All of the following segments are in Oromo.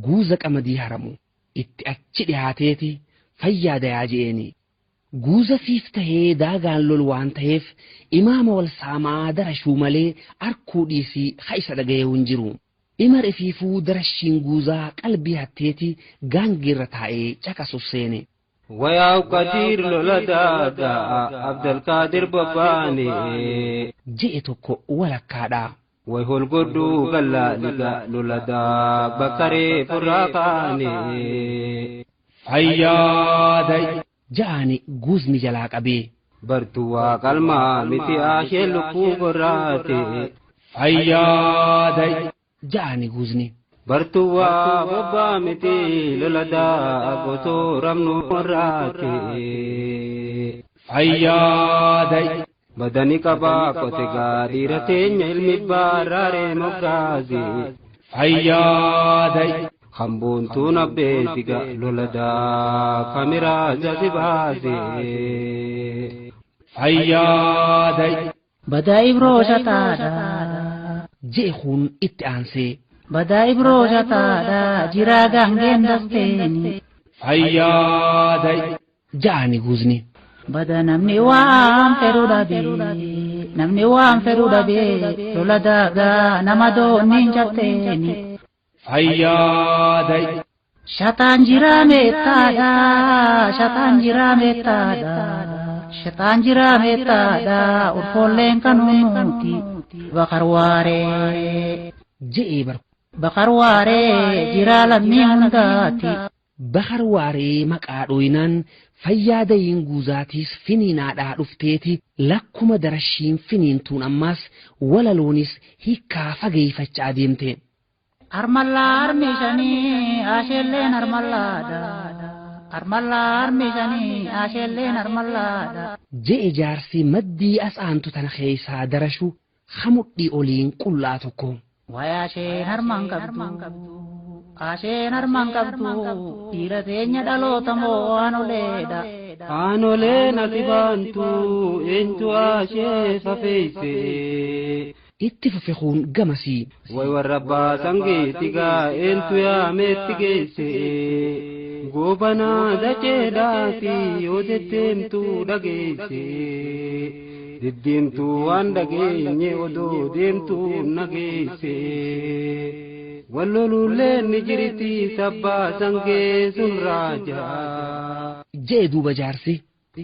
guuza qamadii haramu itti achi dhiyaateeti fayyaada yaa jeeni. Guuza fiif tahee daagaan lol waan ta'eef imaama wal saamaa darashuu malee arkuu dhiisii ha isa dhagayee hin jiru. Imar ifiifuu darashiin guuzaa qalbii hatteeti gaangirra taa'ee caqasuuf seene. Wayaa Qadiir loladaadha Abdulqaadir babbaane je'e tokko walakkaadha. Way holgodhuu gallaaliga loladaa bakkaree furraa kaane. Fayyaaday ja'ani guuzni jalaa qabee. Bartuu waa qalmaa miti ashee lubbuu gorraate. Fayyaaday ja'ani guuzni. Bartuu waa bobbaa miti loladaa gosoo ramnu gorraate. Fayyaaday badani qabaa qote gaadhiira teenya ilmi baaraaree moggaase. Fayyaaday hamboontuun abbeetiga loladaa kamiraa jasi baase. Fayyaaday badaa ibroo shataadha je'e kun itti aansee. badaa ibroo shataadha jiraa gaangeen dasteeni. Fayyaaday ja'ani guuzni. bada namni waan fedhu dhabee lola daagaa nama doonniin jatteeni. Fayyaaday shataan jiraa meettaadha ulfoolleen kanuuti bakarwaaree je'ee bar. bakarwaaree jiraa lammii hundaati. Bakarwaaree maqaa dhooyinaan fayyaadayin guuzaatiis finiinaadhaa dhufteeti lakkuma darashiin finiintuun ammaas walaloonis hiikkaa fageeffachaa deemte. Armallaa armeeshanii asheelleen armallaadha. je'e jaarsi maddii as aantu tana keessaa darashu hamudhii oliin qullaa tokko. Wayaa asheen harmaan qabdu dhiira teenya dhaloota moo aanoleedha. Aanoleen ati baantu eentu ashee safeeyse. Itti fufe kun gamasii. Way warra baasan geetigaa eentu yaameetti geesse. Goobanaa dacheedhaati yoo deddeemtu dhageesse. Deddeemtu waan dhageenye odoo deemtu nageesse. Wallolulleen ni jirti sabbaa sangee sun raajaa. je'e duuba jaarsi.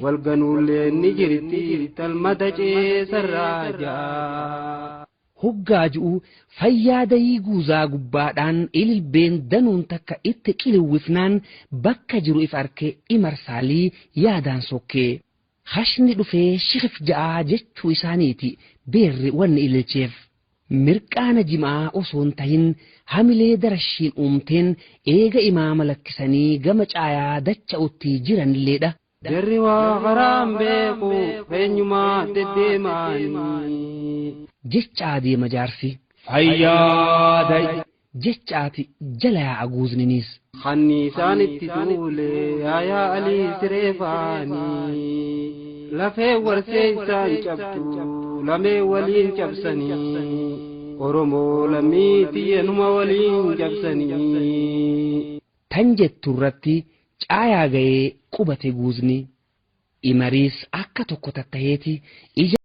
Walganuulleen ni jirti talma dacee sarraajaa. Hoggaa ji'u fayyaadayii guuzaa gubbaadhaan ililbeen danuun takka itti qiliwwifnaan bakka jiru if arke imarsaalii yaadaan sokkee. Hashni dhufee shikif ja'aa jechuu isaaniiti beerri wanni ililcheef. Mirqaana jimaa osoon tahin hamilee darashiin uumteen eega imaama lakkisanii gama caayaa dacha'utti jiranilleedha. Jarri waa karaan beeku eenyumaa deddeemaanii. Jechaa deema jaarsi. Fayyaaday jechaati jala yaa'a guuzniniis. Kanniisaan itti tuule yaayaa alii sireefaanii. Lafee warsee isaan cabtu lamee waliin cabsanii. Oromoo lammii xiyyanuma waliin cabsanii. Tan jettu irratti caayaa ga'ee qubate guuzni. Imariis akka tokko tattaheeti ija